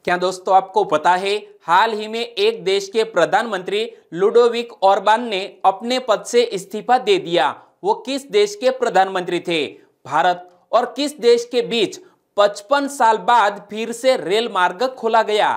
क्या दोस्तों आपको पता है हाल ही में एक देश के प्रधानमंत्री लुडोविक ऑर्बान ने अपने पद से इस्तीफा दे दिया। वो किस देश के प्रधानमंत्री थे? भारत और किस देश के बीच 55 साल बाद फिर से रेल मार्ग खोला गया?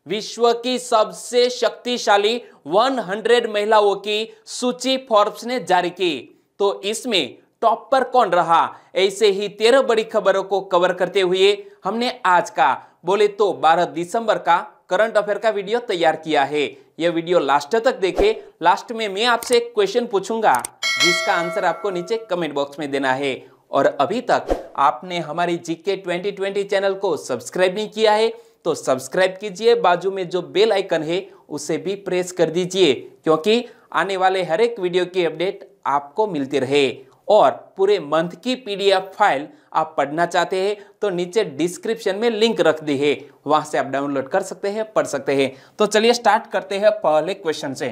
विश्व की सबसे शक्तिशाली 100 महिलाओं की सूची फोर्ब्स ने जारी की, तो इसमें टॉप पर कौन रहा? ऐसे ही 13 बड़ी खबरों को कवर करते हुए हमने आज का बोले तो 12 दिसंबर का करंट अफेयर का वीडियो तैयार किया है। यह वीडियो लास्ट तक देखें। लास्ट में मैं आपसे एक क्वेश्चन पूछूंगा जिसका आंसर आपको नीचे कमेंट बॉक्स में देना है। और अभी तक आपने हमारी जीके 2020 चैनल को सब्सक्राइब नहीं किया है तो सब्सक्राइब कीजिए, बाजू में जो बेल आइकन है उसे भी प्रेस कर दीजिए, क्योंकि आने वाले हर एक वीडियो की अपडेट आपको मिलती रहे। और पूरे मंथ की पीडीएफ फाइल आप पढ़ना चाहते हैं तो नीचे डिस्क्रिप्शन में लिंक रख दी है, वहां से आप डाउनलोड कर सकते हैं, पढ़ सकते हैं। तो चलिए स्टार्ट करते हैं पहले क्वेश्चन से।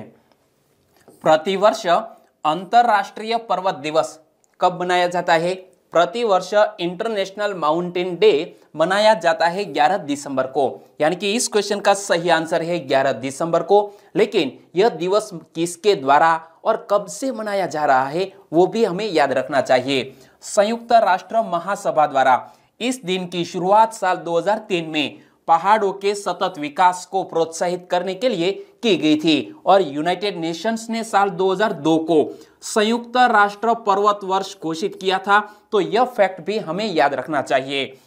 प्रतिवर्ष अंतरराष्ट्रीय पर्वत दिवस कब मनाया जाता है? प्रतिवर्ष इंटरनेशनल माउंटेन डे मनाया जाता है 11 दिसंबर को, यानी कि इस क्वेश्चन का सही आंसर है 11 दिसंबर को। लेकिन यह दिवस किसके द्वारा और कब से मनाया जा रहा है वो भी हमें याद रखना चाहिए। संयुक्त राष्ट्र महासभा द्वारा इस दिन की शुरुआत साल 2003 में पहाड़ों के सतत विकास को प्रोत्साहित करने के लिए की गई थी और यूनाइटेड नेशंस ने साल 2002 को संयुक्त राष्ट्र पर्वत वर्ष घोषित किया था। तो यह फैक्ट भी हमें याद रखना चाहिए।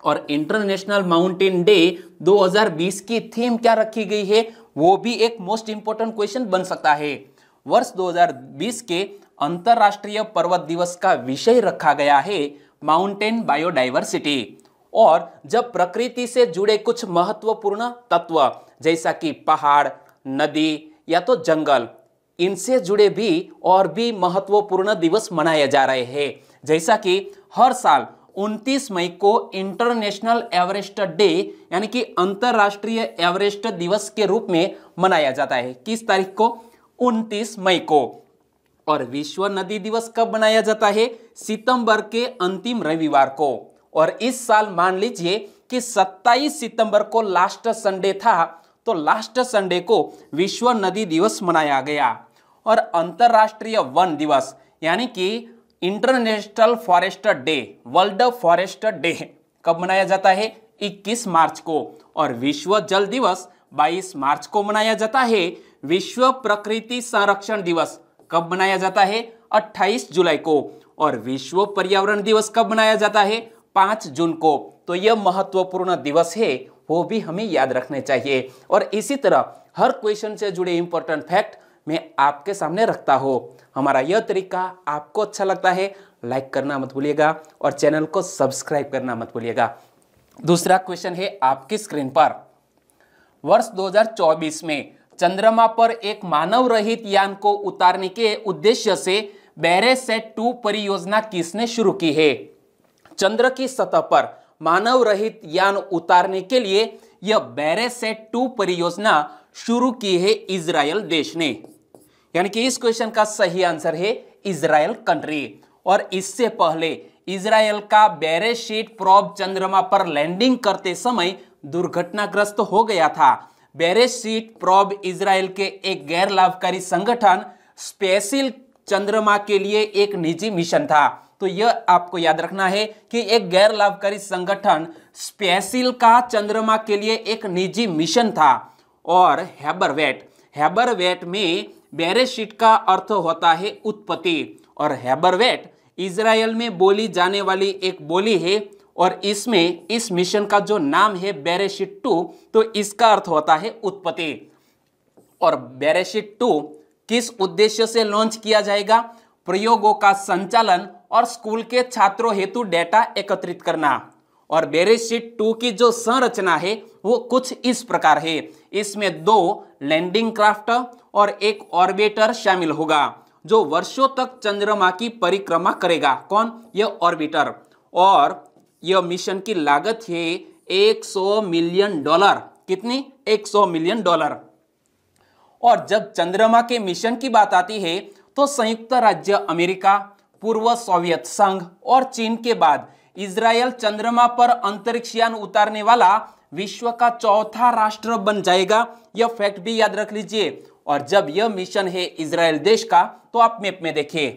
और इंटरनेशनल माउंटेन डे 2020 की थीम क्या रखी गई है वो भी एक मोस्ट इंपोर्टेंट क्वेश्चन बन सकता है। वर्ष 2020 के अंतरराष्ट्रीय पर्वत दिवस का विषय रखा गया है माउंटेन बायोडाइवर्सिटी। और जब प्रकृति से जुड़े कुछ महत्वपूर्ण तत्व जैसा कि पहाड़, नदी या तो जंगल, इनसे जुड़े भी और भी महत्वपूर्ण दिवस मनाए जा रहे हैं। जैसा कि हर साल 29 मई को इंटरनेशनल एवरेस्ट डे यानी कि अंतरराष्ट्रीय एवरेस्ट दिवस के रूप में मनाया जाता है। किस तारीख को? 29 मई को। और विश्व नदी दिवस कब मनाया जाता है? सितंबर के अंतिम रविवार को। और इस साल मान लीजिए कि 27 सितंबर को लास्ट संडे था, तो लास्ट संडे को विश्व नदी दिवस मनाया गया। और अंतरराष्ट्रीय वन दिवस यानी कि international forest day, world forest day कब मनाया जाता है? 21 मार्च को। और विश्व जल दिवस 22 मार्च को मनाया जाता है। विश्व प्रकृति संरक्षण दिवस कब मनाया जाता है? 28 जुलाई को। और विश्व पर्यावरण दिवस कब मनाया जाता है? 5 जून को। तो यह महत्वपूर्ण दिवस है, वो भी हमें याद रखने चाहिए। और इसी तरह हर क्वेश्चन से जुड़े इंपॉर्टेंट फैक्ट मैं आपके सामने रखता हूं। हमारा यह तरीका आपको अच्छा लगता है, लाइक करना मत भूलिएगा और चैनल को सब्सक्राइब करना मत भूलिएगा। दूसरा क्वेश्चन है आपकी स्क्रीन पर। वर्ष 2024 में चंद्रमा पर एक मानव रहित यान को उतारने के उद्देश्य से बैरेसेट 2 परियोजना किसने शुरू की है? चंद्र की सतह पर मानव रहित यान उतारने के लिए यह बैरेसेट 2 परियोजना शुरू की है इजराइल देश ने, यानी कि इस क्वेश्चन का सही आंसर है इजराइल कंट्री। और इससे पहले इजराइल का बैरेशीट प्रोब चंद्रमा पर लैंडिंग करते समय दुर्घटनाग्रस्त हो गया था। बैरेशीट प्रोब इजराइल के एक गैर लाभकारी संगठन स्पेसिल चंद्रमा के लिए एक निजी मिशन था। तो यह आपको याद रखना है कि एक गैर लाभकारी संगठन स्पेसिल का चंद्रमा के लिए एक निजी मिशन था। और हैबरवेट में बैरेशीट का अर्थ होता है उत्पत्ति, और हैबरवेट इजराइल में बोली जाने वाली एक बोली है। और इसमें इस मिशन का जो नाम है बैरेशीट 2, तो इसका अर्थ होता है उत्पत्ति। और बैरेशीट 2 किस उद्देश्य से लॉन्च किया जाएगा? प्रयोगों का संचालन और स्कूल के छात्रों हेतु डेटा एकत्रित करना। और बैरेशीट 2 की जो संरचना है वो कुछ इस प्रकार है। इसमें 2 लैंडिंग क्राफ्ट और एक ऑर्बिटर शामिल होगा जो वर्षों तक चंद्रमा की परिक्रमा करेगा। कौन? यह ऑर्बिटर। और यह मिशन की लागत है $100 मिलियन। कितनी? $100 मिलियन। और जब चंद्रमा के मिशन की बात आती है तो संयुक्त राज्य अमेरिका, पूर्व सोवियत संघ और चीन के बाद इजरायल चंद्रमा पर अंतरिक्ष यान उतारने वाला विश्व का चौथा राष्ट्र बन जाएगा। यह फैक्ट भी याद रख लीजिए। और जब यह मिशन है इजराइल देश का, तो आप मैप में देखिए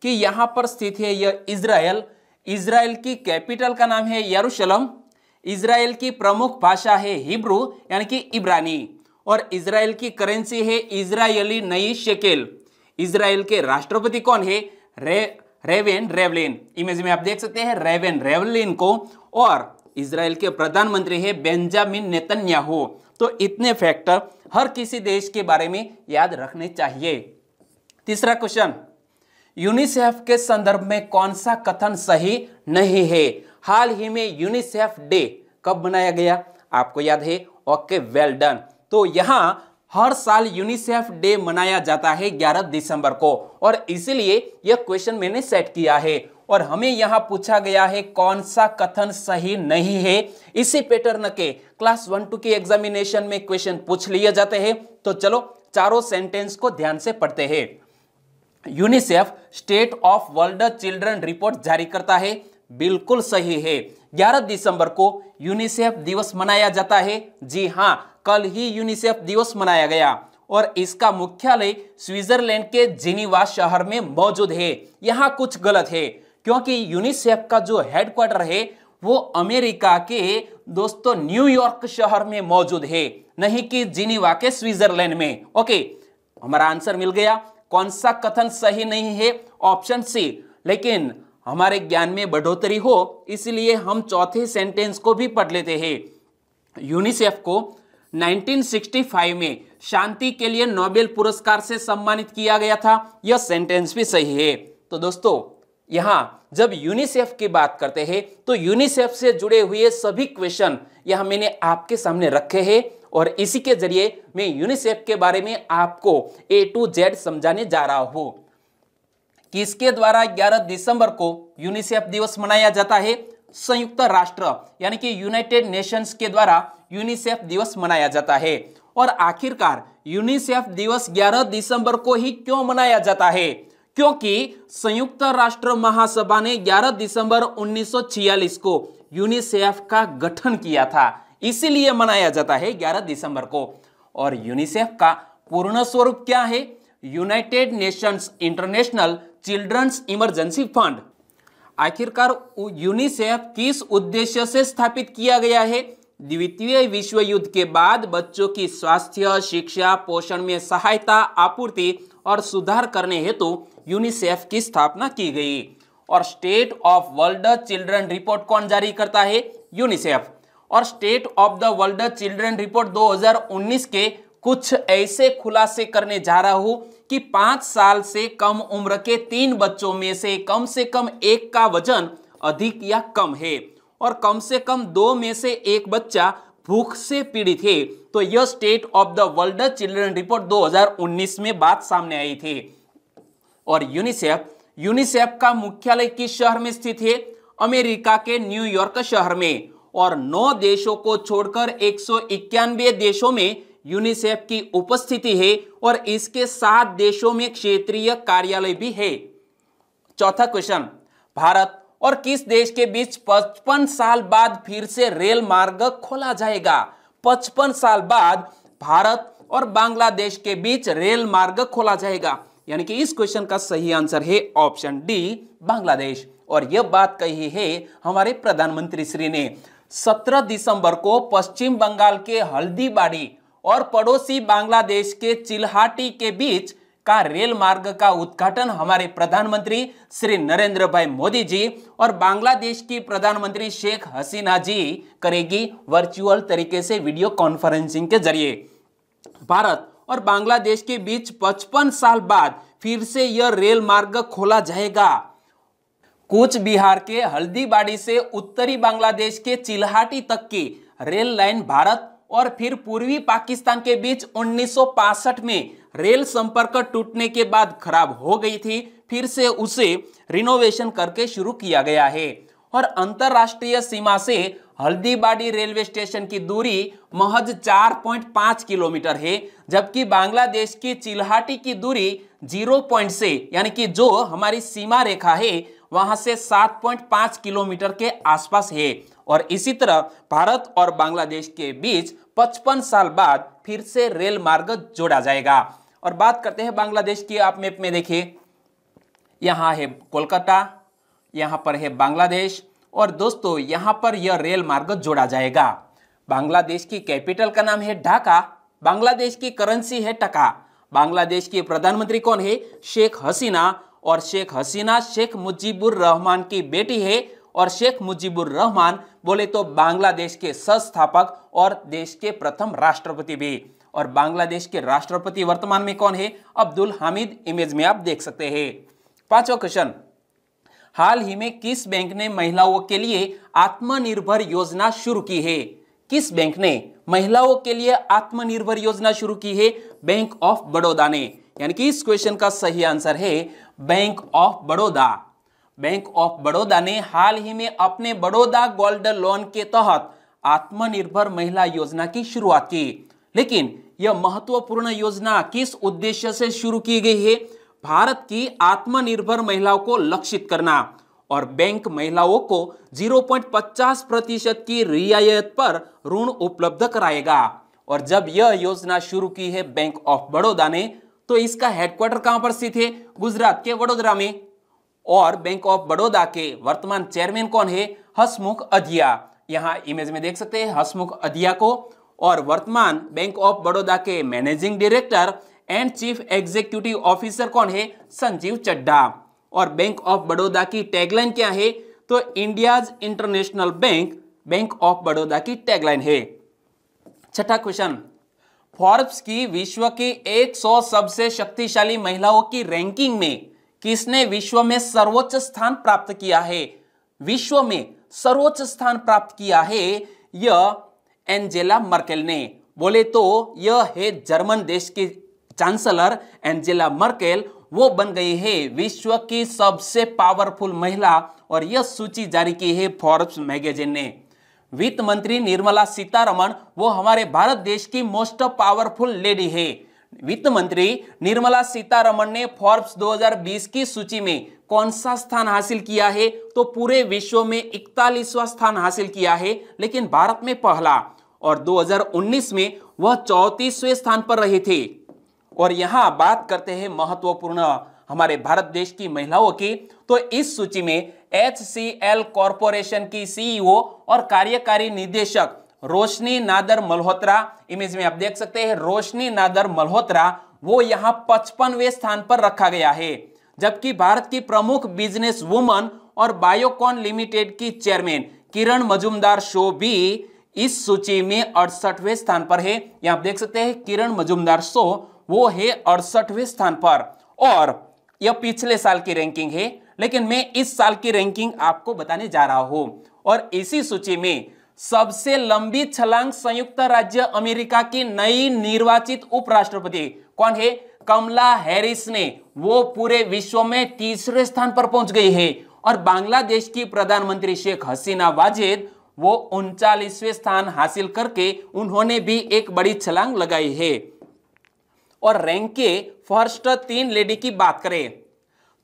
कि यहां पर स्थित है यह इजराइल। इजराइल की कैपिटल का नाम है यरूशलेम। इजराइल की प्रमुख भाषा है हिब्रू यानी कि इब्रानी, और इजराइल की करेंसी है इजरायली नई शेकेल। इजराइल के राष्ट्रपति कौन है? रेवेन रेवलिन। इमेज में आप देख सकते हैं रेवेन रेवलिन को। और इजराइल के प्रधानमंत्री है बेंजामिन नेतन्याहू। तो इतने फैक्टर हर किसी देश के बारे में याद रखने चाहिए। तीसरा क्वेश्चन, यूनिसेफ के संदर्भ में कौन सा कथन सही नहीं है? हाल ही में यूनिसेफ डे कब मनाया गया? आपको याद है? Okay, well done. तो यहां हर साल यूनिसेफ डे मनाया जाता है 11 दिसंबर को, और इसीलिए यह क्वेश्चन मैंने सेट किया है। और हमें यहां पूछा गया है कौन सा कथन सही नहीं है। इसी पैटर्न के क्लास 1-2 के एग्जामिनेशन में क्वेश्चन पूछ लिए जाते हैं। तो चलो चारों सेंटेंस को ध्यान से पढ़ते हैं। UNICEF state of world children report जारी करता है, बिल्कुल सही है। 11 दिसंबर को यूनिसेफ दिवस मनाया जाता है। जी हां, कल ही यूनिसेफ दिवस मनाया गया। और इसका मुख्यालय स्विट्जरलैंड के जिनीवा शहर में मौजूद है। यहां कुछ गलत है, क्योंकि यूनिसेफ का जो हेडक्वार्टर है वो अमेरिका के दोस्तों न्यूयॉर्क शहर में मौजूद है, नहीं कि जिनीवा के स्विट्जरलैंड में। ओके, हमारा आंसर मिल गया। कौन सा कथन सही नहीं है? Option C. लेकिन हमारे ज्ञान में बढ़ोतरी हो, इसलिए हम चौथे सेंटेंस को भी पढ़ लेते हैं। यूनिसेफ को 1965 में शांति के लिए नोबेल पुरस्कार से सम्मानित किया गया था। यह सेंटेंस भी सही है। तो दोस्तों, यहां जब यूनिसेफ की बात करते हैं तो यूनिसेफ से जुड़े हुए सभी क्वेश्चन यहां मैंने आपके सामने रखे हैं, और इसी के जरिए मैं यूनिसेफ के बारे में आपको A to Z समझाने जा रहा हूं। किसके द्वारा 11 दिसंबर को यूनिसेफ दिवस मनाया जाता है? संयुक्त राष्ट्र यानी कि यूनाइटेड नेशंस के द्वारा यूनिसेफ दिवस मनाया जाता है। और आखिरकार यूनिसेफ दिवस 11 दिसंबर को ही क्यों मनाया जाता है? क्योंकि संयुक्त राष्ट्र महासभा ने 11 दिसंबर 1946 को यूनिसेफ का गठन किया था, इसीलिए मनाया जाता है 11 दिसंबर को। और यूनिसेफ का पूर्ण स्वरूप क्या है? United Nations International Children's Emergency Fund. आखिरकार यूनिसेफ किस उद्देश्य से स्थापित किया गया है? द्वितीय विश्व युद्ध के बाद बच्चों की स्वास्थ्य, शिक्षा, पोषण में सहायता, आपूर्ति और सुधार करने हेतु यूनिसेफ की स्थापना की गई। और state of world children report कौन जारी करता है? यूनिसेफ। और state of the world children report 2019 के कुछ ऐसे खुलासे करने जा रहा हूं कि 5 साल से कम उम्र के 3 बच्चों में से कम 1 का वजन अधिक या कम है, और कम से कम 2 में से 1 बच्चा भूख से पीड़ित है। तो यह state of the world children report 2019 में बात सामने आई थी। और यूनिसेफ का मुख्यालय किस शहर में स्थित है? अमेरिका के न्यूयॉर्क शहर में। और 9 देशों को छोड़कर 191 देशों में यूनिसेफ की उपस्थिति है, और इसके 7 देशों में क्षेत्रीय कार्यालय भी है। चौथा क्वेश्चन, भारत और किस देश के बीच 55 साल बाद फिर से रेल मार्ग खोला जाएगा? 55 साल बाद भारत और बांग्लादेश के बीच रेल मार्ग खोला जाएगा। यानी कि इस क्वेश्चन का सही आंसर है ऑप्शन डी, बांग्लादेश। और यह बात कही है हमारे प्रधानमंत्री श्री ने। 17 दिसंबर को पश्चिम बंगाल के हल्दीबाड़ी और पड़ोसी बांग्लादेश के चिल्हाटी के बीच का रेल मार्ग का उद्घाटन हमारे प्रधानमंत्री श्री नरेंद्र भाई मोदी जी और बांग्लादेश की प्रधानमंत्री शेख हसीना जी करेगी, वर्चुअल तरीके से वीडियो कॉन्फ्रेंसिंग के जरिए। भारत और बांग्लादेश के बीच 55 साल बाद फिर से यह रेल मार्ग खोला जाएगा। कूच बिहार के हल्दीबाड़ी से उत्तरी बांग्लादेश के चिल्हाटी तक की रेल लाइन भारत और फिर पूर्वी पाकिस्तान के बीच 1965 में रेल संपर्क टूटने के बाद खराब हो गई थी। फिर से उसे रिनोवेशन करके शुरू किया गया है। और अंतरराष्ट्रीय सीमा से हल्दीबाड़ी रेलवे स्टेशन की दूरी महज 4.5 किलोमीटर है, जबकि बांग्लादेश की चिल्हाटी की दूरी 0 पॉइंट से यानी कि जो हमारी सीमा रेखा है वहां से 7.5 किलोमीटर के आसपास है। और इसी तरह भारत और बांग्लादेश के बीच 55 साल बाद फिर से रेल मार्ग जोड़ा जाएगा। और बात करते हैं बांग्लादेश की, आप मैप में देखिए, यहां है कोलकाता, यहां पर है बांग्लादेश, और दोस्तों यहां पर यह रेल मार्ग जोड़ा जाएगा। बांग्लादेश की कैपिटल का नाम है ढाका, बांग्लादेश की करेंसी है टका, बांग्लादेश की प्रधानमंत्री कौन है? शेख हसीना, और शेख हसीना शेख मुजीबुर रहमान की बेटी है। और शेख मुजीबुर रहमान बोले तो बांग्लादेश के संस्थापक और देश के प्रथम राष्ट्रपति भी। और बांग्लादेश के राष्ट्रपति वर्तमान में कौन है? अब्दुल हामिद, इमेज में आप देख सकते हैं। पांचवा क्वेश्चन, हाल ही में किस बैंक ने महिलाओं के लिए आत्मनिर्भर योजना शुरू की है? किस बैंक ने महिलाओं के लिए आत्मनिर्भर योजना शुरू की है? बैंक ऑफ बड़ौदा ने। यानी कि इस क्वेश्चन का सही आंसर है bank of Baroda. Bank of Baroda ने हाल ही में अपने बड़ौदा गोल्ड लोन के तहत आत्मनिर्भर महिला योजना की शुरुआत की। लेकिन यह महत्वपूर्ण योजना किस उद्देश्य से शुरू की गई है? भारत की आत्मनिर्भर महिलाओं को लक्षित करना। और बैंक महिलाओं को 0.50% की रियायत पर ऋण उपलब्ध कराएगा। और जब यह योजना शुरू की है बैंक ऑफ बड़ौदा ने, तो इसका हेडक्वार्टर कहां पर स्थित है? गुजरात के वडोदरा में। और बैंक ऑफ बड़ौदा के वर्तमान चेयरमैन कौन है? हसमुख अधिया। यहां इमेज में देख सकते हैं हसमुख अधिया को। और वर्तमान बैंक ऑफ बड़ौदा के managing director and chief executive officer कौन है? संजीव चड्ढा। और बैंक ऑफ बड़ौदा की टैगलाइन क्या है? तो India's international bank, bank of Baroda की टैगलाइन है। छठा क्वेश्चन, फोर्ब्स की विश्व की 100 सबसे शक्तिशाली महिलाओं की रैंकिंग में किसने विश्व में सर्वोच्च स्थान प्राप्त किया है? विश्व में सर्वोच्च स्थान प्राप्त किया है यह एंजेला मर्केल ने। बोले तो यह है जर्मन देश की चांसलर एंजेला मर्केल। वो बन गई है विश्व की सबसे पावरफुल महिला। और यह सूची जारी की है फोर्ब्स मैगजीन ने। वित्त मंत्री निर्मला सीतारमण वो हमारे भारत देश की मोस्ट पावरफुल लेडी है। वित्त मंत्री निर्मला सीतारमण ने फोर्ब्स 2020 की सूची में कौन सा स्थान हासिल किया है? तो पूरे विश्व में 41वां स्थान हासिल किया है, लेकिन भारत में पहला। और 2019 में वह 34वें स्थान पर रहे थे। और यहां बात करते हैं महत्वपूर्ण हमारे भारत देश की महिलाओं की, तो इस सूची में HCL कॉरपोरेशन की CEO और कार्यकारी निदेशक रोशनी नादर मल्होत्रा, इमेज में आप देख सकते हैं रोशनी नादर मल्होत्रा, वो यहां 55वें स्थान पर रखा गया है। जबकि भारत की प्रमुख बिजनेस वुमन और बायोकॉन लिमिटेड की चेयरमैन किरण मजुमदार शो भी इस सूची में 68वें स्थान पर है। यहां आप देख सकते हैं किरण मजुमदार शो वो है 68वें स्थान पर। और यह पिछले साल की रैंकिंग है, लेकिन मैं इस साल की रैंकिंग आपको बताने जा रहा हूं। और इसी सूची में सबसे लंबी छलांग संयुक्त राज्य अमेरिका की नई निर्वाचित उपराष्ट्रपति कौन है? कमला हैरिस ने। वो पूरे विश्व में 3रे स्थान पर पहुंच गई है। और बांग्लादेश की प्रधानमंत्री शेख हसीना वाजेद वो 39वें स्थान हासिल करके उन्होंने भी एक बड़ी छलांग लगाई है। और रैंक के फर्स्ट 3 लेडी की बात करें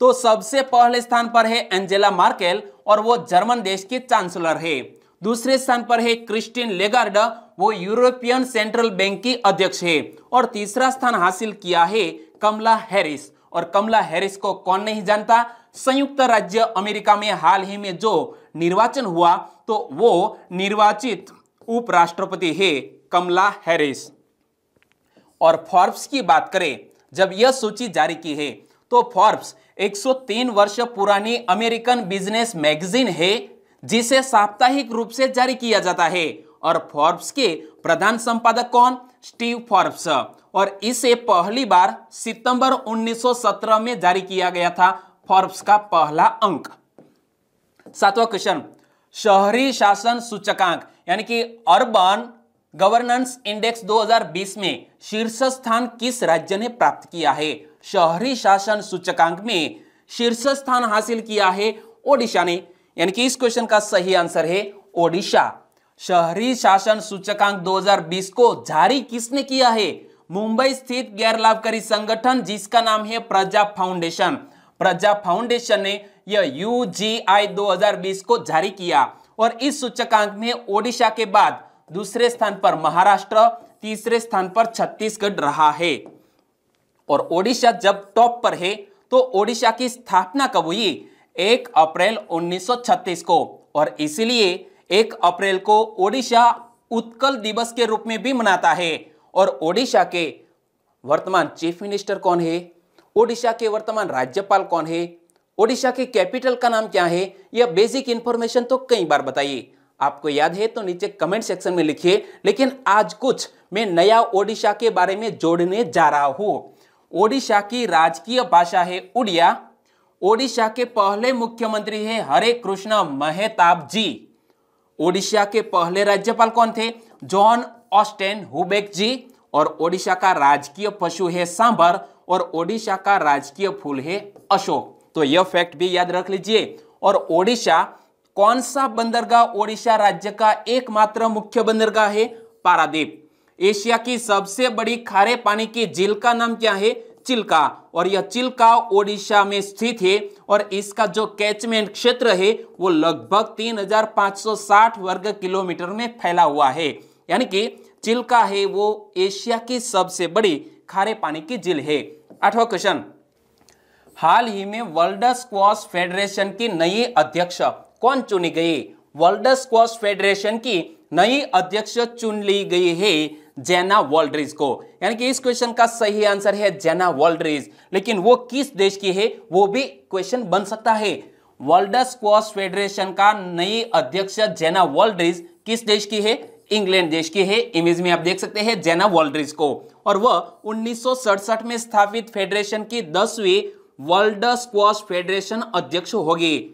तो सबसे पहले स्थान पर है एंजेला मार्केल और वो जर्मन देश की चांसलर है। दूसरे स्थान पर है क्रिस्टीन लेगार्ड, वो यूरोपियन सेंट्रल बैंक की अध्यक्ष है। और तीसरा स्थान हासिल किया है कमला हैरिस। और कमला हैरिस को कौन नहीं जानता? संयुक्त राज्य अमेरिका में हाल ही में जो निर्वाचन हुआ तो वो निर्वाचित उपराष्ट्रपति है कमला हैरिस। और फोर्ब्स की बात करें, जब यह सूची जारी की है तो फोर्ब्स 103 वर्ष पुरानी अमेरिकन बिजनेस मैगजीन है जिसे साप्ताहिक रूप से जारी किया जाता है। और फोर्ब्स के प्रधान संपादक कौन? Steve Forbes. और इसे पहली बार सितंबर 1917 में जारी किया गया था फोर्ब्स का पहला अंक। 7वां क्वेश्चन, शहरी शासन सूचकांक यानी कि अर्बन गवर्नेंस इंडेक्स 2020 में शीर्ष स्थान किस राज्य ने प्राप्त किया है? शहरी शासन सूचकांक में शीर्ष स्थान हासिल किया है ओडिशा ने। यानी कि इस क्वेश्चन का सही आंसर है ओडिशा। शहरी शासन सूचकांक 2020 को जारी किसने किया है? मुंबई स्थित गैर लाभकारी संगठन जिसका नाम है प्रजा फाउंडेशन। प्रजा फाउंडेशन ने यह UGI 2020 को जारी किया और इस सूचकांक में ओडिशा के बाद दूसरे स्थान पर महाराष्ट्र, तीसरे स्थान पर छत्तीसगढ़ रहा है। और ओडिशा जब टॉप पर है तो ओडिशा की स्थापना कब हुई? 1 अप्रैल 1936 को, और इसीलिए 1 अप्रैल को ओडिशा उत्कल दिवस के रूप में भी मनाता है। और ओडिशा के वर्तमान चीफ मिनिस्टर कौन है? ओडिशा के वर्तमान राज्यपाल कौन है? ओडिशा के कैपिटल का नाम क्या है? यह बेसिक इंफॉर्मेशन तो कई बार बताइए, आपको याद है तो नीचे कमेंट सेक्शन में लिखिए। लेकिन आज कुछ मैं नया ओडिशा के बारे में जोड़ने जा रहा हूं। ओडिशा की राजकीय भाषा है उड़िया। ओडिशा के पहले मुख्यमंत्री है हरे कृष्ण मेहताब जी। ओडिशा के पहले राज्यपाल कौन थे? जॉन ऑस्टेन हुबेक जी। और ओडिशा का राजकीय पशु है सांभर और ओडिशा का राजकीय फूल है अशोक। तो यह फैक्ट भी याद रख लीजिए। और ओडिशा कौन सा बंदरगाह ओडिशा राज्य का एकमात्र मुख्य बंदरगाह है? पारादीप। एशिया की सबसे बड़ी खारे पानी की झील का नाम क्या है? चिल्का। और यह चिल्का ओडिशा में स्थित है और इसका जो कैचमेंट क्षेत्र है वो लगभग 3560 वर्ग किलोमीटर में फैला हुआ है। यानी कि चिल्का है वो एशिया की सबसे बड़ी खारे पानी की झील है। 8वां क्वेश्चन, हाल ही में वर्ल्ड स्क्वॉश फेडरेशन की नई अध्यक्ष कौन चुनी गई? वर्ल्ड स्क्वॉश फेडरेशन की नई अध्यक्ष चुन ली गई है जेना वॉल्ड्रिज को। यानी कि इस क्वेश्चन का सही आंसर है जेना वॉल्ड्रिज। लेकिन वो किस देश की है वो भी क्वेश्चन बन सकता है। वर्ल्ड स्क्वॉश फेडरेशन का नई अध्यक्ष जेना वॉल्ड्रिज किस देश की है? इंग्लैंड देश की है। इमेज में आप देख सकते हैं जेना वॉल्ड्रिज को। और वह 1967 में स्थापित फेडरेशन की 10वीं वर्ल्ड स्क्वॉश फेडरेशन अध्यक्ष होगी।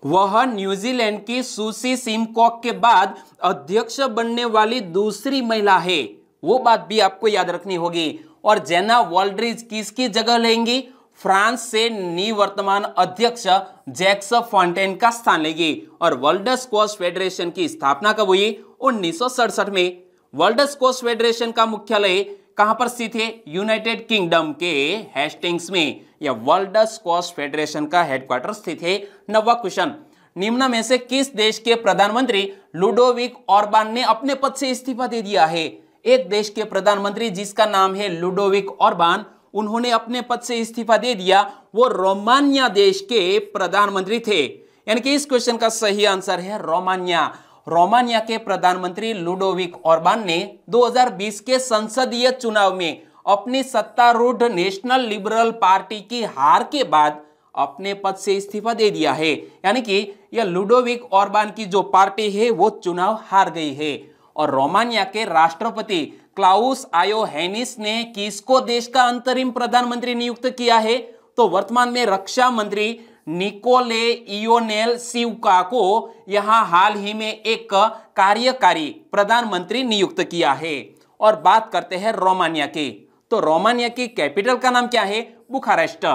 वह न्यूजीलैंड की सुसी सिमकॉक के बाद अध्यक्ष बनने वाली दूसरी महिला है, वो बात भी आपको याद रखनी होगी। और जेना वॉल्ड्रिज किसकी जगह लेंगी? फ्रांस से निवर्तमान अध्यक्ष जैक्स फॉन्टेन का स्थान लेगी। और वर्ल्ड स्क्वॉश फेडरेशन की स्थापना कब हुई? 1967 में। वर्ल्ड स्क्वॉश फेडरेशन का मुख्यालय कहां पर स्थित है? यूनाइटेड किंगडम के हेस्टिंग्स में या वर्ल्ड स्क्वॉश फेडरेशन का हेडक्वार्टर स्थित है। 9वां क्वेश्चन, निम्न में से किस देश के प्रधानमंत्री लुडोविक ऑर्बान ने अपने पद से इस्तीफा दे दिया है? एक देश के प्रधानमंत्री जिसका नाम है लुडोविक ऑर्बान, उन्होंने अपने पद से इस्तीफा दे दिया। वो रोमानिया देश के प्रधानमंत्री थे। यानी कि इस क्वेश्चन का सही आंसर है रोमानिया। रोमानिया के प्रधानमंत्री लुडोविक ऑर्बान ने 2020 के संसदीय चुनाव में अपनी सत्तारूढ़ नेशनल लिबरल पार्टी की हार के बाद अपने पद से इस्तीफा दे दिया है। यानी कि यह लुडोविक ऑर्बान की जो पार्टी है वो चुनाव हार गई है। और रोमानिया के राष्ट्रपति क्लाउस आयोहेनिस ने किसको देश का अंतरिम प्रधानमंत्री नियुक्त किया है? तो वर्तमान में रक्षा मंत्री निकोले इयोनेल सिवका को यहां हाल ही में एक कार्यकारी प्रधानमंत्री नियुक्त किया है। और बात करते हैं रोमानिया की, तो रोमानिया की कैपिटल का नाम क्या है? बुखारेस्ट।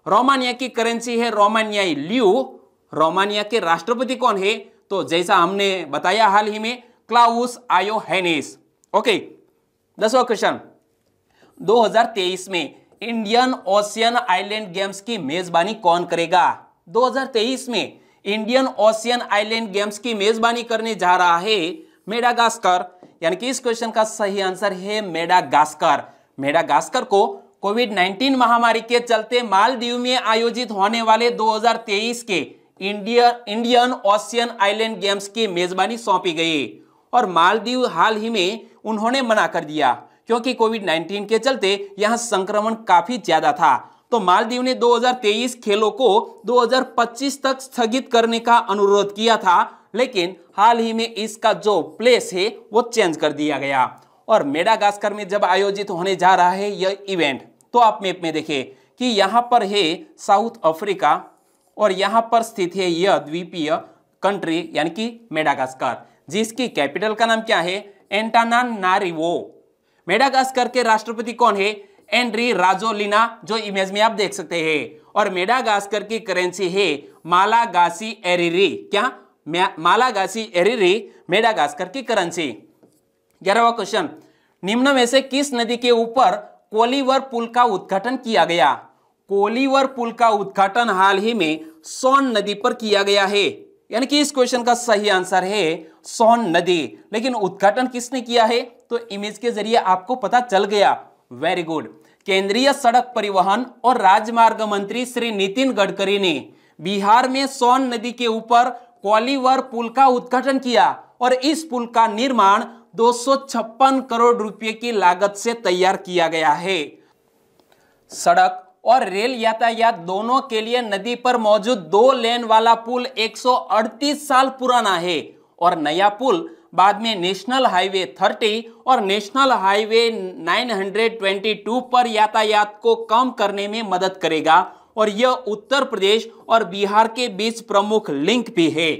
रोमानिया की करेंसी है रोमानियाई ल्यू। रोमानिया के राष्ट्रपति कौन है? तो जैसा हमने बताया हाल ही में क्लाउस आयोहेनिस। ओके, 10वां क्वेश्चन, 2023 में इंडियन ओशियन आइलैंड गेम्स की मेजबानी कौन करेगा? 2023 में इंडियन ओशियन आइलैंड गेम्स की मेजबानी करने जा रहा है मेडागास्कर। यानी कि इस क्वेश्चन का सही आंसर है मेडागास्कर। मेडागास्कर को कोविड-19 महामारी के चलते मालदीव में आयोजित होने वाले 2023 के इंडियन ओशियन आइलैंड गेम्स की मेजबानी सौंपी गई। और मालदीव हाल ही में उन्होंने मना कर दिया क्योंकि कोविड-19 के चलते यहां संक्रमण काफी ज्यादा था। तो मालदीव ने 2023 खेलों को 2025 तक स्थगित करने का अनुरोध किया था, लेकिन हाल ही में इसका जो प्लेस है वो चेंज कर दिया गया। और मेडागास्कर में जब आयोजित होने जा रहा है यह इवेंट, तो आप मैप में देखें कि यहाँ पर है साउथ अफ्रीका और यहाँ पर स्थित है यह द्वीपीय कंट्री यानी कि मेडागास्कर, जिसकी कैपिटल का नाम क्या है? एंटानानारिवो। मेडागास्कर के राष्ट्रपति कौन है? एंड्री राजोलिना, जो इमेज में आप देख सकते हैं। और मेडागास्कर की करेंसी है मालागासी एरिरी। क्या? मालागासी एरिरी मेडागास्कर की करेंसी। 11वां क्वेश्चन, निम्न में से किस नदी के ऊपर कोलिवर पुल का उद्घाटन किया गया? कोलीवर पुल का उद्घाटन हाल ही में सोन नदी पर किया गया है। यानी कि इस क्वेश्चन का सही आंसर है सोन नदी। लेकिन उद्घाटन किसने किया है, तो इमेज के जरिए आपको पता चल गया। Very good. केंद्रीय सड़क परिवहन और राजमार्ग मंत्री श्री नितिन गडकरी ने बिहार में सोन नदी के ऊपर कोलीवर पुल का उद्घाटन किया और इस पुल का निर्माण 256 करोड़ रुपए की लागत से तैयार किया गया है। सड़क और रेल यातायात दोनों के लिए नदी पर मौजूद 2 लेन वाला पुल 138 साल पुराना है और नया पुल बाद में नेशनल हाईवे 30 और नेशनल हाईवे 922 पर यातायात को कम करने में मदद करेगा और यह उत्तर प्रदेश और बिहार के बीच प्रमुख लिंक भी है।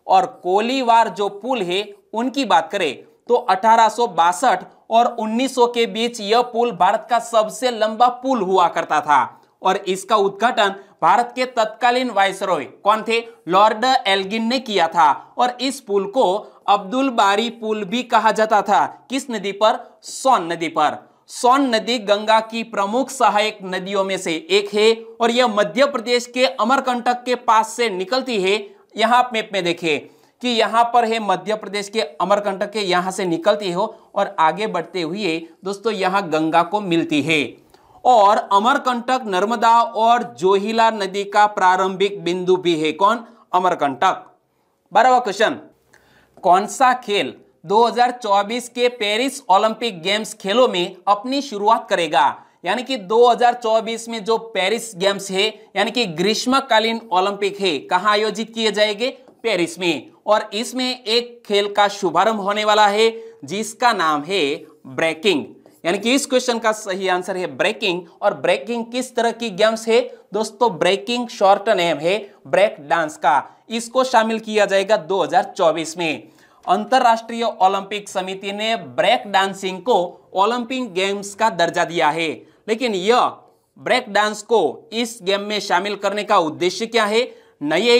और कोलीवार जो पुल है उनकी बात करें तो 1862 और 1900 के बीच यह पुल भारत का सबसे लंबा पुल हुआ करता था और इसका उद्घाटन भारत के तत्कालीन वायसरॉय कौन थे, लॉर्ड एल्गिन ने किया था। और इस पुल को अब्दुल बारी पुल भी कहा जाता था। किस नदी पर, सोन नदी पर। सोन नदी गंगा की प्रमुख सहायक नदियों में से एक है और यह मध्य प्रदेश के अमरकंटक के पास से निकलती है। यहां आप मैप में देखिए कि यहां पर है मध्य प्रदेश के अमरकंटक के, यहां से निकलती हो और आगे बढ़ते हुए दोस्तों यहां गंगा को मिलती है। और अमरकंटक नर्मदा और जोहिला नदी का प्रारंभिक बिंदु भी है। कौन, अमरकंटक। 12वां क्वेश्चन, कौन सा खेल 2024 के पेरिस ओलंपिक गेम्स खेलों में अपनी शुरुआत करेगा। यानी कि 2024 में जो पेरिस गेम्स है यानी कि ग्रीष्मकालीन ओलंपिक है, कहां आयोजित किए जाएंगे, पेरिस में। और इसमें एक खेल का शुभारंभ होने वाला है जिसका नाम है ब्रेकिंग। यानी कि इस क्वेश्चन का सही आंसर है ब्रेकिंग। और ब्रेकिंग किस तरह की गेम्स है दोस्तों, ब्रेकिंग शॉर्ट नेम है ब्रेक डांस का। इसको शामिल किया जाएगा 2024 में। अंतरराष्ट्रीय ओलंपिक समिति ने ब्रेक डांसिंग को ओलंपिक गेम्स का दर्जा दिया है। लेकिन यह ब्रेक डांस को इस गेम में शामिल करने का उद्देश्य क्या है, नए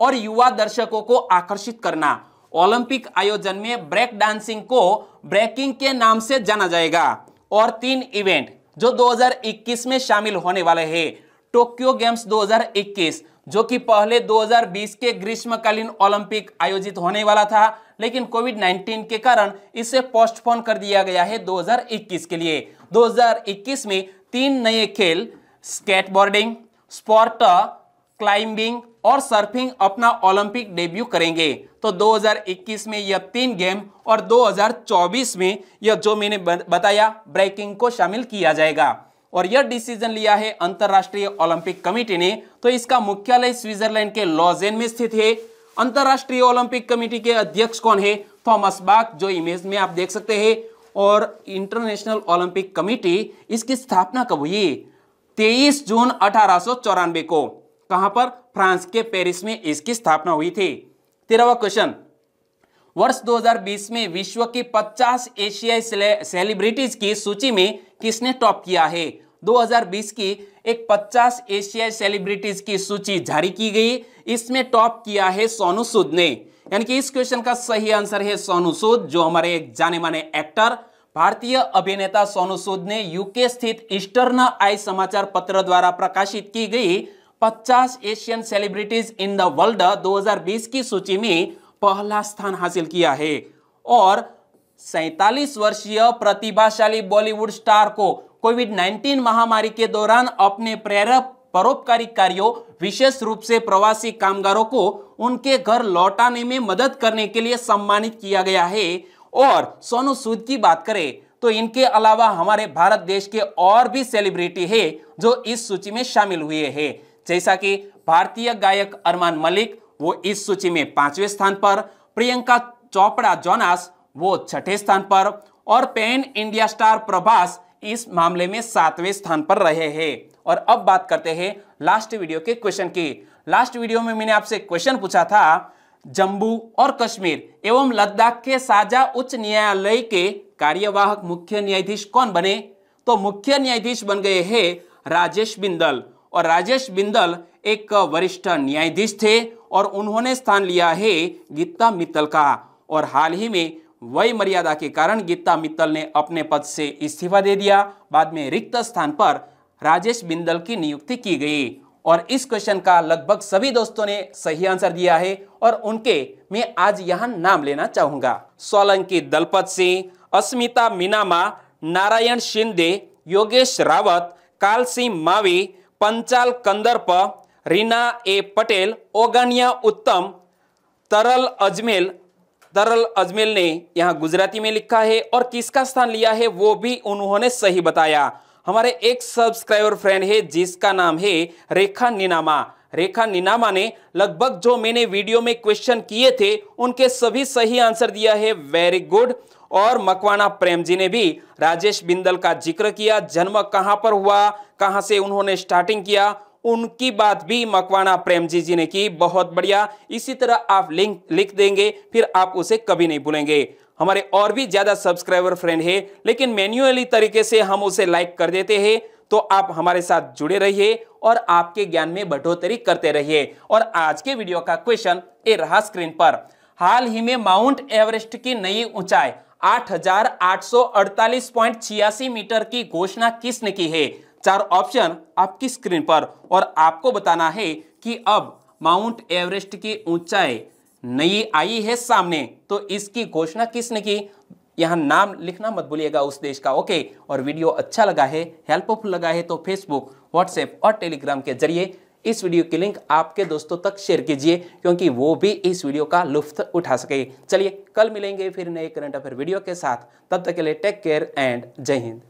और युवा दर्शकों को आकर्षित करना। ओलंपिक आयोजन में ब्रेक डांसिंग को ब्रेकिंग के नाम से जाना जाएगा। और 3 इवेंट जो 2021 में शामिल होने वाले हैं, टोक्यो गेम्स 2021 जो कि पहले 2020 के ग्रीष्मकालीन ओलंपिक आयोजित होने वाला था, लेकिन कोविड-19 के कारण इसे पोस्टपोन कर दिया गया है 2021 के लिए। 2021 में 3 नए खेल स्केटबोर्डिंग, स्पोर्ट क्लाइंबिंग और सर्फिंग अपना ओलंपिक डेब्यू करेंगे। तो 2021 में यह 3 गेम और 2024 में यह जो मैंने बताया ब्रेकिंग को शामिल किया जाएगा। और यह डिसीजन लिया है अंतरराष्ट्रीय ओलंपिक कमेटी ने। तो इसका मुख्यालय स्विट्जरलैंड के लॉजेन में स्थित है। अंतरराष्ट्रीय ओलंपिक कमेटी के अध्यक्ष कौन है, थॉमस बाक, जो इमेज में आप देख सकते हैं। और इंटरनेशनल ओलंपिक कमेटी, इसकी स्थापना कब हुई, 23 जून 1894 को। कहां पर, फ्रांस के पेरिस में इसकी स्थापना हुई थी। 13वां क्वेश्चन, वर्ष 2020 में विश्व की 50 एशियाई सेलिब्रिटीज की सूची में किसने टॉप किया है। 2020 की एक 50 एशियाई सेलिब्रिटीज की सूची जारी की गई, इसमें टॉप किया है सोनू सूद ने। यानी कि इस क्वेश्चन का सही आंसर है सोनू सूद, जो हमारे एक जाने माने एक्टर भारतीय अभिनेता सोनू सूद ने यूके स्थित ईस्टर्न आई समाचार पत्र द्वारा प्रकाशित की गई 50 Asian celebrities in the world 2020 की सूची में पहला स्थान हासिल किया है। और 47 वर्षीय प्रतिभाशाली बॉलीवुड स्टार को कोविड-19 महामारी के दौरान अपने प्रेरक परोपकारी कार्यों, विशेष रूप से प्रवासी कामगारों को उनके घर लौटाने में मदद करने के लिए सम्मानित किया गया है। और सोनू सूद की बात करें तो इनके अलावा हमारे भारत देश के और भी सेलिब्रिटी है जो इस सूची में शामिल हुए हैं, जैसा कि भारतीय गायक अरमान मलिक, वो इस सूची में 5वें स्थान पर, प्रियंका चोपड़ा जोनास वो 6ठे स्थान पर, और पैन इंडिया स्टार प्रभास इस मामले में 7वें स्थान पर रहे हैं। और अब बात करते हैं लास्ट वीडियो के क्वेश्चन की। लास्ट वीडियो में मैंने आपसे क्वेश्चन पूछा था, जम्मू और कश्मीर एवं लद्दाख के साझा उच्च न्यायालय के कार्यवाहक मुख्य न्यायाधीश कौन बने। तो मुख्य न्यायाधीश बन गए हैं राजेश बिंदल। और राजेश बिंदल एक वरिष्ठ न्यायाधीश थे और उन्होंने स्थान लिया है गीता मित्तल का। और हाल ही में वय मर्यादा के कारण गीता मित्तल ने अपने पद से इस्तीफा दे दिया। बाद में रिक्त स्थान पर राजेश बिंदल की नियुक्ति की गई। और इस क्वेश्चन का लगभग सभी दोस्तों ने सही आंसर दिया है और उनके मैं आज यहां नाम लेना चाहूंगा। सोलंकी दलपत सिंह, अस्मिता मीनामा, नारायण शिंदे, योगेश रावत, काल सिंह मावी, पंचाल कंदरप, रीना ए पटेल, ओगानिया उत्तम, तरल अजमेल ने यहाँ गुजराती में लिखा है और किसका स्थान लिया है वो भी उन्होंने सही बताया। हमारे एक सब्सक्राइबर फ्रेंड है जिसका नाम है रेखा नीनामा। रेखा नीनामा ने लगभग जो मैंने वीडियो में क्वेश्चन किए थे उनके सभी सही आंसर दिया है, वेरी गुड। और मकवाना प्रेम जी ने भी राजेश बिंदल का जिक्र किया, जन्म कहां पर हुआ, कहां से उन्होंने स्टार्टिंग किया, उनकी बात भी मकवाना प्रेम जी ने की, बहुत बढ़िया। इसी तरह आप लिंक लिख देंगे फिर आप उसे कभी नहीं भूलेंगे। हमारे और भी ज्यादा सब्सक्राइबर फ्रेंड है लेकिन मैन्युअली तरीके से हम उसे लाइक कर देते हैं, तो आप हमारे साथ जुड़े रहिए और आपके ज्ञान में बढ़ोतरी करते रहिए। और आज के वीडियो का क्वेश्चन ये रहा स्क्रीन पर। हाल ही में माउंट एवरेस्ट की नई ऊंचाई 8,848.86 मीटर की घोषणा किसने की है? 4 ऑप्शन आपकी स्क्रीन पर और आपको बताना है कि अब माउंट एवरेस्ट की ऊंचाई नई आई है सामने, तो इसकी घोषणा किसने की? यहां नाम लिखना मत भूलिएगा उस देश का, ओके। और वीडियो अच्छा लगा है, हेल्पफुल लगा है तो फेसबुक, व्हाट्सएप और टेलीग्राम के जरिए इस वीडियो की लिंक आपके दोस्तों तक शेयर कीजिए क्योंकि वो भी इस वीडियो का लुत्फ उठा सके। चलिए कल मिलेंगे फिर नए करंट अफेयर वीडियो के साथ, तब तक के लिए टेक केयर एंड जय हिंद।